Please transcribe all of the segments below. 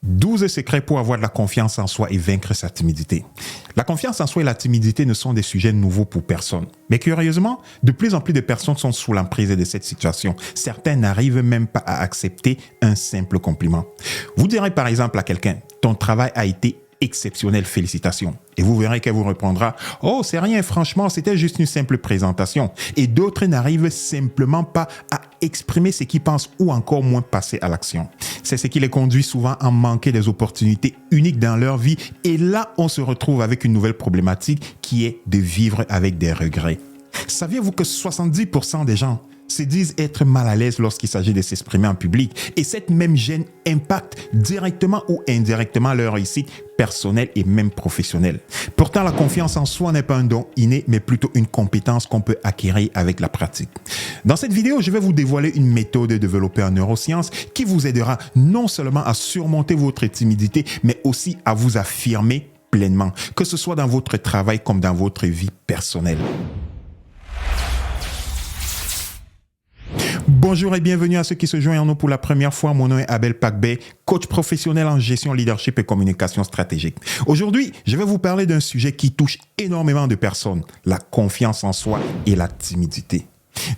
12 secrets pour avoir de la confiance en soi et vaincre sa timidité. La confiance en soi et la timidité ne sont des sujets nouveaux pour personne. Mais curieusement, de plus en plus de personnes sont sous l'emprise de cette situation. Certains n'arrivent même pas à accepter un simple compliment. Vous direz par exemple à quelqu'un, ton travail a été exceptionnel, félicitations. Et vous verrez qu'elle vous répondra, oh, c'est rien, franchement, c'était juste une simple présentation. Et d'autres n'arrivent simplement pas à exprimer ce qu'ils pensent ou encore moins passer à l'action. C'est ce qui les conduit souvent à manquer des opportunités uniques dans leur vie. Et là, on se retrouve avec une nouvelle problématique qui est de vivre avec des regrets. Saviez-vous que 70% des gens se disent être mal à l'aise lorsqu'il s'agit de s'exprimer en public et cette même gêne impacte directement ou indirectement leur réussite personnelle et même professionnelle. Pourtant, la confiance en soi n'est pas un don inné, mais plutôt une compétence qu'on peut acquérir avec la pratique. Dans cette vidéo, je vais vous dévoiler une méthode développée en neurosciences qui vous aidera non seulement à surmonter votre timidité, mais aussi à vous affirmer pleinement, que ce soit dans votre travail comme dans votre vie personnelle. Bonjour et bienvenue à ceux qui se joignent à nous pour la première fois. Mon nom est Abel Pakbé, coach professionnel en gestion, leadership et communication stratégique. Aujourd'hui, je vais vous parler d'un sujet qui touche énormément de personnes, la confiance en soi et la timidité.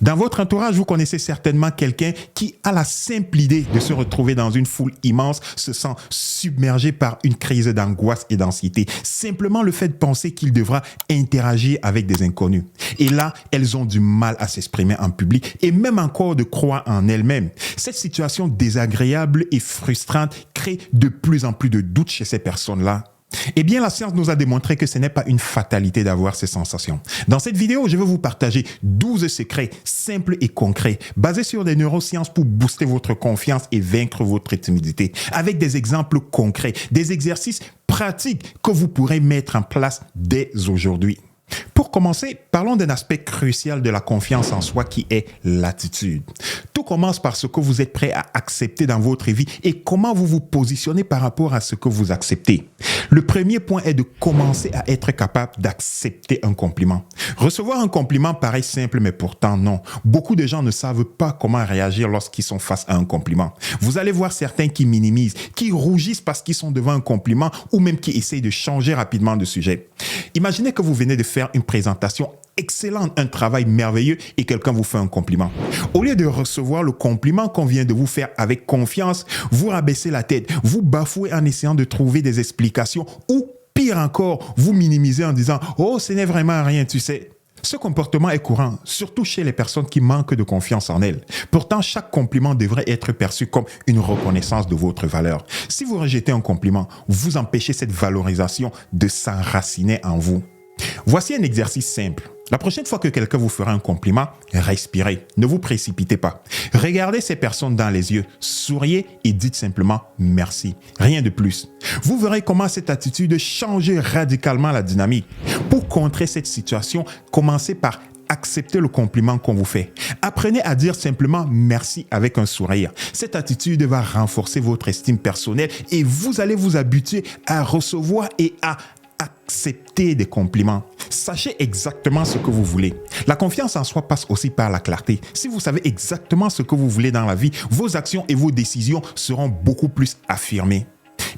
Dans votre entourage, vous connaissez certainement quelqu'un qui a la simple idée de se retrouver dans une foule immense, se sent submergé par une crise d'angoisse et d'anxiété. Simplement le fait de penser qu'il devra interagir avec des inconnus. Et là, elles ont du mal à s'exprimer en public et même encore de croire en elles-mêmes. Cette situation désagréable et frustrante crée de plus en plus de doutes chez ces personnes-là. Eh bien, la science nous a démontré que ce n'est pas une fatalité d'avoir ces sensations. Dans cette vidéo, je vais vous partager 12 secrets simples et concrets basés sur des neurosciences pour booster votre confiance et vaincre votre timidité avec des exemples concrets, des exercices pratiques que vous pourrez mettre en place dès aujourd'hui. Pour commencer, parlons d'un aspect crucial de la confiance en soi qui est l'attitude. Tout commence par ce que vous êtes prêt à accepter dans votre vie et comment vous vous positionnez par rapport à ce que vous acceptez. Le premier point est de commencer à être capable d'accepter un compliment. Recevoir un compliment paraît simple, mais pourtant non. Beaucoup de gens ne savent pas comment réagir lorsqu'ils sont face à un compliment. Vous allez voir certains qui minimisent, qui rougissent parce qu'ils sont devant un compliment ou même qui essayent de changer rapidement de sujet. Imaginez que vous venez de faire une présentation excellente, un travail merveilleux et quelqu'un vous fait un compliment. Au lieu de recevoir le compliment qu'on vient de vous faire avec confiance, vous rabaissez la tête, vous bafouez en essayant de trouver des explications ou pire encore, vous minimisez en disant « Oh, ce n'est vraiment rien, tu sais ». Ce comportement est courant, surtout chez les personnes qui manquent de confiance en elles. Pourtant, chaque compliment devrait être perçu comme une reconnaissance de votre valeur. Si vous rejetez un compliment, vous empêchez cette valorisation de s'enraciner en vous. Voici un exercice simple. La prochaine fois que quelqu'un vous fera un compliment, respirez, ne vous précipitez pas. Regardez ces personnes dans les yeux, souriez et dites simplement merci. Rien de plus. Vous verrez comment cette attitude change radicalement la dynamique. Pour contrer cette situation, commencez par accepter le compliment qu'on vous fait. Apprenez à dire simplement merci avec un sourire. Cette attitude va renforcer votre estime personnelle et vous allez vous habituer à recevoir et à accepter des compliments. Sachez exactement ce que vous voulez. La confiance en soi passe aussi par la clarté. Si vous savez exactement ce que vous voulez dans la vie, vos actions et vos décisions seront beaucoup plus affirmées.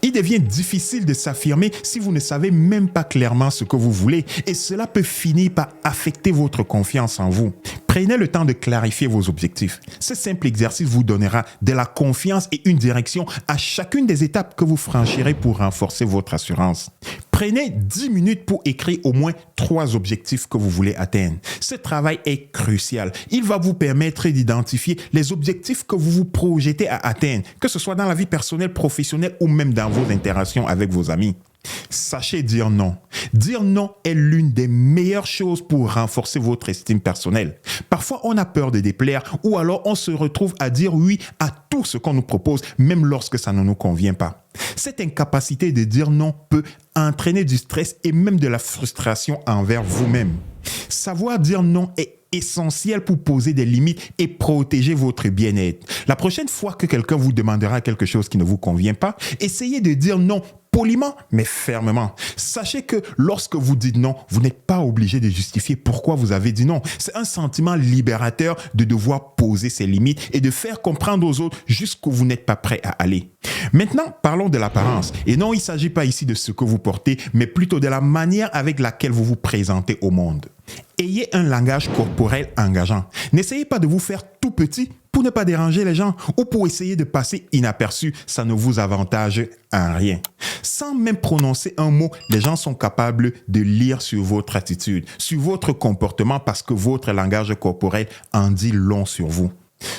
Il devient difficile de s'affirmer si vous ne savez même pas clairement ce que vous voulez et cela peut finir par affecter votre confiance en vous. Prenez le temps de clarifier vos objectifs. Ce simple exercice vous donnera de la confiance et une direction à chacune des étapes que vous franchirez pour renforcer votre assurance. Prenez 10 minutes pour écrire au moins 3 objectifs que vous voulez atteindre. Ce travail est crucial. Il va vous permettre d'identifier les objectifs que vous vous projetez à atteindre, que ce soit dans la vie personnelle, professionnelle ou même dans vos interactions avec vos amis. Sachez dire non. Dire non est l'une des meilleures choses pour renforcer votre estime personnelle. Parfois, on a peur de déplaire ou alors on se retrouve à dire oui à tout ce qu'on nous propose, même lorsque ça ne nous convient pas. Cette incapacité de dire non peut entraîner du stress et même de la frustration envers vous-même. Savoir dire non est essentiel pour poser des limites et protéger votre bien-être. La prochaine fois que quelqu'un vous demandera quelque chose qui ne vous convient pas, essayez de dire non poliment mais fermement. Sachez que lorsque vous dites non, vous n'êtes pas obligé de justifier pourquoi vous avez dit non. C'est un sentiment libérateur de devoir poser ses limites et de faire comprendre aux autres jusqu'où vous n'êtes pas prêt à aller. Maintenant, parlons de l'apparence. Et non, il ne s'agit pas ici de ce que vous portez, mais plutôt de la manière avec laquelle vous vous présentez au monde. Ayez un langage corporel engageant. N'essayez pas de vous faire tout petit pour ne pas déranger les gens ou pour essayer de passer inaperçu. Ça ne vous avantage en rien. Sans même prononcer un mot, les gens sont capables de lire sur votre attitude, sur votre comportement parce que votre langage corporel en dit long sur vous.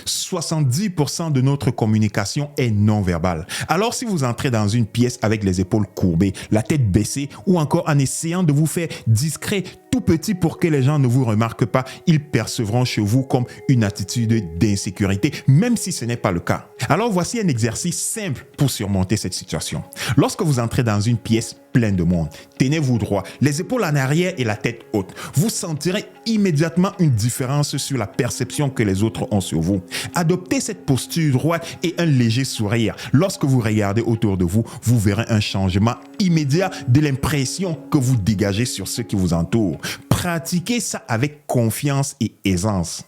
70% de notre communication est non-verbale. Alors si vous entrez dans une pièce avec les épaules courbées, la tête baissée ou encore en essayant de vous faire discret, tout petit pour que les gens ne vous remarquent pas, ils percevront chez vous comme une attitude d'insécurité, même si ce n'est pas le cas. Alors voici un exercice simple pour surmonter cette situation. Lorsque vous entrez dans une pièce pleine de monde, tenez-vous droit, les épaules en arrière et la tête haute. Vous sentirez immédiatement une différence sur la perception que les autres ont sur vous. Adoptez cette posture droite et un léger sourire. Lorsque vous regardez autour de vous, vous verrez un changement immédiat de l'impression que vous dégagez sur ceux qui vous entourent. Pratiquez ça avec confiance et aisance.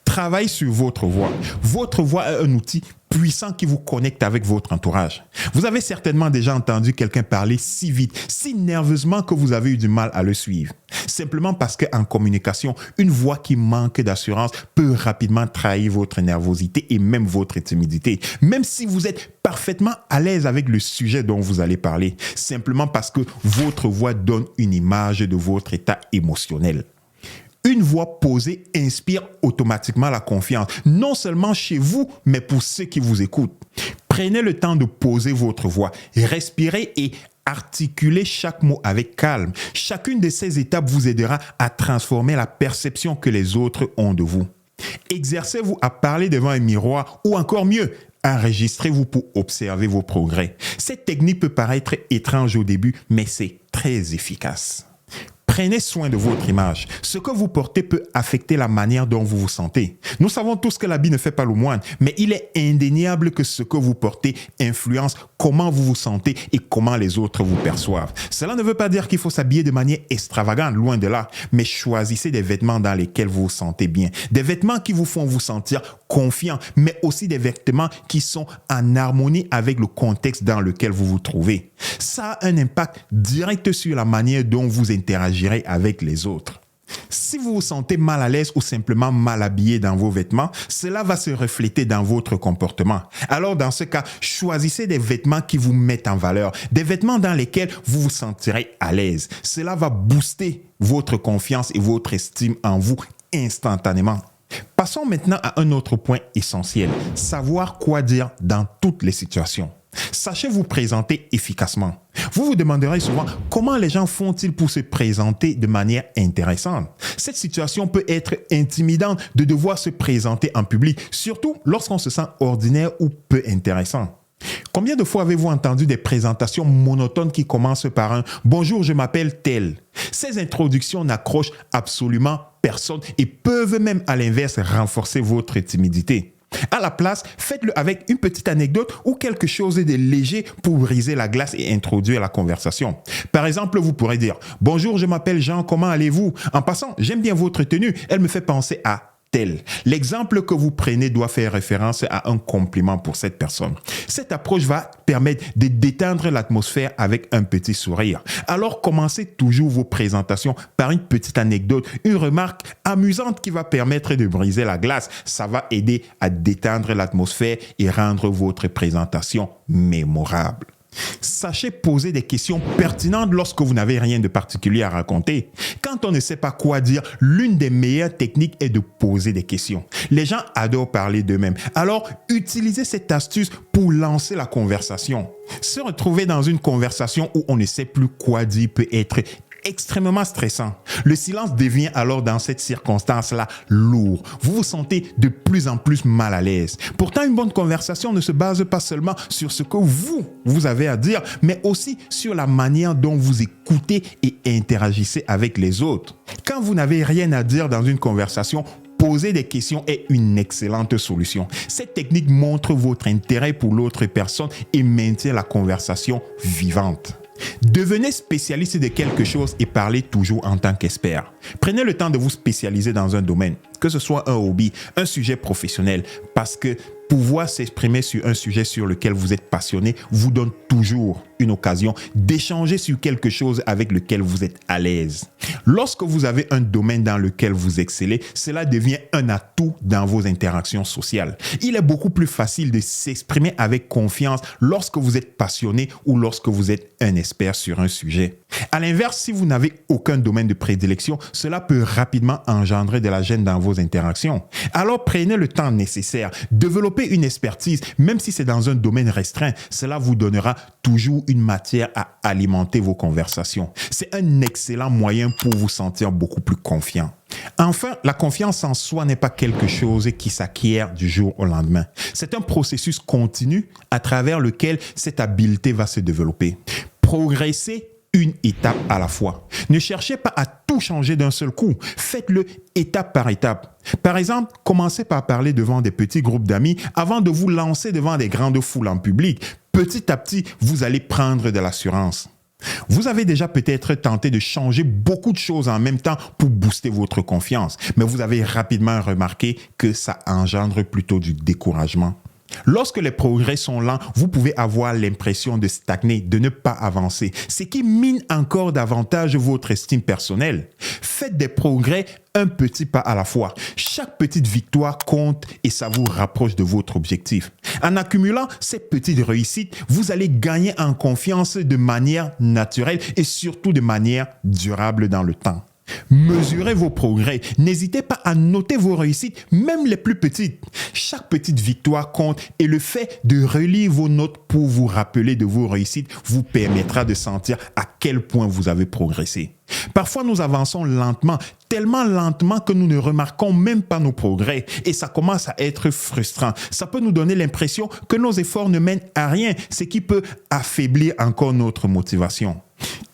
Travaillez sur votre voix. Votre voix est un outil puissant qui vous connecte avec votre entourage. Vous avez certainement déjà entendu quelqu'un parler si vite, si nerveusement que vous avez eu du mal à le suivre. Simplement parce qu'en communication, une voix qui manque d'assurance peut rapidement trahir votre nervosité et même votre timidité. Même si vous êtes parfaitement à l'aise avec le sujet dont vous allez parler, simplement parce que votre voix donne une image de votre état émotionnel. Une voix posée inspire automatiquement la confiance, non seulement chez vous, mais pour ceux qui vous écoutent. Prenez le temps de poser votre voix, respirez et articulez chaque mot avec calme. Chacune de ces étapes vous aidera à transformer la perception que les autres ont de vous. Exercez-vous à parler devant un miroir ou encore mieux, enregistrez-vous pour observer vos progrès. Cette technique peut paraître étrange au début, mais c'est très efficace. Prenez soin de votre image. Ce que vous portez peut affecter la manière dont vous vous sentez. Nous savons tous que l'habit ne fait pas le moine, mais il est indéniable que ce que vous portez influence comment vous vous sentez et comment les autres vous perçoivent. Cela ne veut pas dire qu'il faut s'habiller de manière extravagante, loin de là, mais choisissez des vêtements dans lesquels vous vous sentez bien. Des vêtements qui vous font vous sentir confiant, mais aussi des vêtements qui sont en harmonie avec le contexte dans lequel vous vous trouvez. Ça a un impact direct sur la manière dont vous interagirez avec les autres. Si vous vous sentez mal à l'aise ou simplement mal habillé dans vos vêtements, cela va se refléter dans votre comportement. Alors dans ce cas, choisissez des vêtements qui vous mettent en valeur, des vêtements dans lesquels vous vous sentirez à l'aise. Cela va booster votre confiance et votre estime en vous instantanément. Passons maintenant à un autre point essentiel, savoir quoi dire dans toutes les situations. Sachez vous présenter efficacement. Vous vous demanderez souvent comment les gens font-ils pour se présenter de manière intéressante. Cette situation peut être intimidante de devoir se présenter en public, surtout lorsqu'on se sent ordinaire ou peu intéressant. Combien de fois avez-vous entendu des présentations monotones qui commencent par un « Bonjour, je m'appelle tel ». Ces introductions n'accrochent absolument personne et peuvent même à l'inverse renforcer votre timidité. À la place, faites-le avec une petite anecdote ou quelque chose de léger pour briser la glace et introduire la conversation. Par exemple, vous pourrez dire « Bonjour, je m'appelle Jean, comment allez-vous? En passant, j'aime bien votre tenue, elle me fait penser à... » L'exemple que vous prenez doit faire référence à un compliment pour cette personne. Cette approche va permettre de détendre l'atmosphère avec un petit sourire. Alors commencez toujours vos présentations par une petite anecdote, une remarque amusante qui va permettre de briser la glace. Ça va aider à détendre l'atmosphère et rendre votre présentation mémorable. Sachez poser des questions pertinentes lorsque vous n'avez rien de particulier à raconter. Quand on ne sait pas quoi dire, l'une des meilleures techniques est de poser des questions. Les gens adorent parler d'eux-mêmes. Alors, utilisez cette astuce pour lancer la conversation. Se retrouver dans une conversation où on ne sait plus quoi dire peut être extrêmement stressant. Le silence devient alors dans cette circonstance-là lourd. Vous vous sentez de plus en plus mal à l'aise. Pourtant, une bonne conversation ne se base pas seulement sur ce que vous avez à dire, mais aussi sur la manière dont vous écoutez et interagissez avec les autres. Quand vous n'avez rien à dire dans une conversation, Poser des questions est une excellente solution. Cette technique montre votre intérêt pour l'autre personne et maintient la conversation vivante. Devenez spécialiste de quelque chose et parlez toujours en tant qu'expert. Prenez le temps de vous spécialiser dans un domaine, que ce soit un hobby, un sujet professionnel, parce que pouvoir s'exprimer sur un sujet sur lequel vous êtes passionné vous donne toujours une occasion d'échanger sur quelque chose avec lequel vous êtes à l'aise. Lorsque vous avez un domaine dans lequel vous excellez, cela devient un atout dans vos interactions sociales. Il est beaucoup plus facile de s'exprimer avec confiance lorsque vous êtes passionné ou lorsque vous êtes un expert sur un sujet. À l'inverse, si vous n'avez aucun domaine de prédilection, cela peut rapidement engendrer de la gêne dans vos interactions. Alors prenez le temps nécessaire, développez une expertise, même si c'est dans un domaine restreint, cela vous donnera toujours une matière à alimenter vos conversations. C'est un excellent moyen pour vous sentir beaucoup plus confiant. Enfin, la confiance en soi n'est pas quelque chose qui s'acquiert du jour au lendemain. C'est un processus continu à travers lequel cette habileté va se développer. Progresser une étape à la fois. Ne cherchez pas à tout changer d'un seul coup. Faites-le étape par étape. Par exemple, commencez par parler devant des petits groupes d'amis avant de vous lancer devant des grandes foules en public. Petit à petit, vous allez prendre de l'assurance. Vous avez déjà peut-être tenté de changer beaucoup de choses en même temps pour booster votre confiance, mais vous avez rapidement remarqué que ça engendre plutôt du découragement. Lorsque les progrès sont lents, vous pouvez avoir l'impression de stagner, de ne pas avancer, ce qui mine encore davantage votre estime personnelle. Faites des progrès un petit pas à la fois. Chaque petite victoire compte et ça vous rapproche de votre objectif. En accumulant ces petites réussites, vous allez gagner en confiance de manière naturelle et surtout de manière durable dans le temps. Mesurez vos progrès. N'hésitez pas à noter vos réussites, même les plus petites. Chaque petite victoire compte et le fait de relire vos notes pour vous rappeler de vos réussites vous permettra de sentir à quel point vous avez progressé. Parfois, nous avançons lentement, tellement lentement que nous ne remarquons même pas nos progrès et ça commence à être frustrant. Ça peut nous donner l'impression que nos efforts ne mènent à rien, ce qui peut affaiblir encore notre motivation.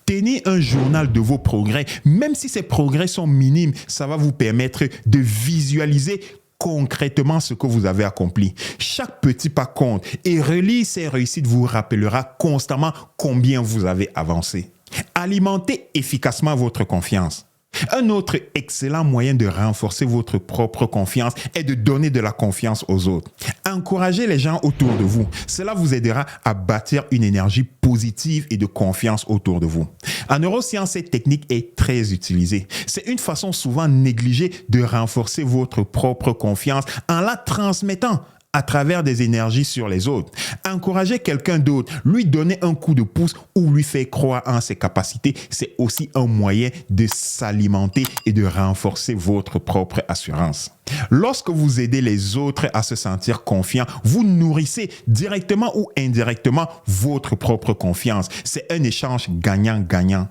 Tenez un journal de vos progrès, même si ces progrès sont minimes, ça va vous permettre de visualiser concrètement ce que vous avez accompli. Chaque petit pas compte et relire ces réussites vous rappellera constamment combien vous avez avancé. Alimentez efficacement votre confiance. Un autre excellent moyen de renforcer votre propre confiance est de donner de la confiance aux autres. Encouragez les gens autour de vous. Cela vous aidera à bâtir une énergie positive et de confiance autour de vous. En neurosciences, cette technique est très utilisée. C'est une façon souvent négligée de renforcer votre propre confiance en la transmettant à travers des énergies sur les autres. Encourager quelqu'un d'autre, lui donner un coup de pouce ou lui faire croire en ses capacités, c'est aussi un moyen de s'alimenter et de renforcer votre propre assurance. Lorsque vous aidez les autres à se sentir confiants, vous nourrissez directement ou indirectement votre propre confiance. C'est un échange gagnant-gagnant.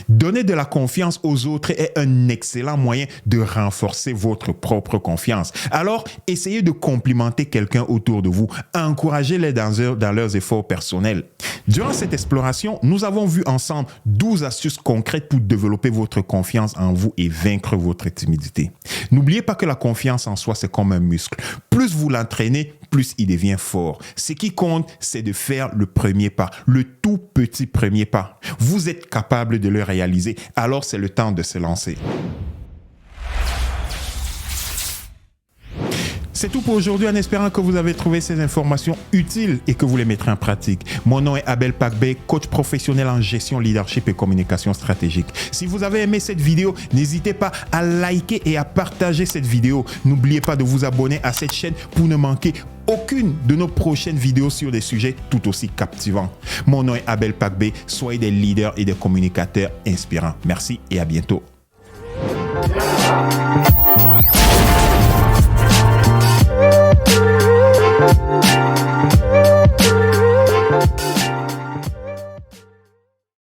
Donner de la confiance aux autres est un excellent moyen de renforcer votre propre confiance. Alors, essayez de complimenter quelqu'un autour de vous. Encouragez-les dans leurs efforts personnels. Durant cette exploration, nous avons vu ensemble 12 astuces concrètes pour développer votre confiance en vous et vaincre votre timidité. N'oubliez pas que la confiance en soi, c'est comme un muscle. Plus vous l'entraînez, plus il devient fort. Ce qui compte, c'est de faire le premier pas, le tout petit premier pas. Vous êtes capable de le réaliser, alors c'est le temps de se lancer. C'est tout pour aujourd'hui en espérant que vous avez trouvé ces informations utiles et que vous les mettrez en pratique. Mon nom est Abel Pakbé, coach professionnel en gestion, leadership et communication stratégique. Si vous avez aimé cette vidéo, n'hésitez pas à liker et à partager cette vidéo. N'oubliez pas de vous abonner à cette chaîne pour ne manquer aucune de nos prochaines vidéos sur des sujets tout aussi captivants. Mon nom est Abel Pakbé, soyez des leaders et des communicateurs inspirants. Merci et à bientôt.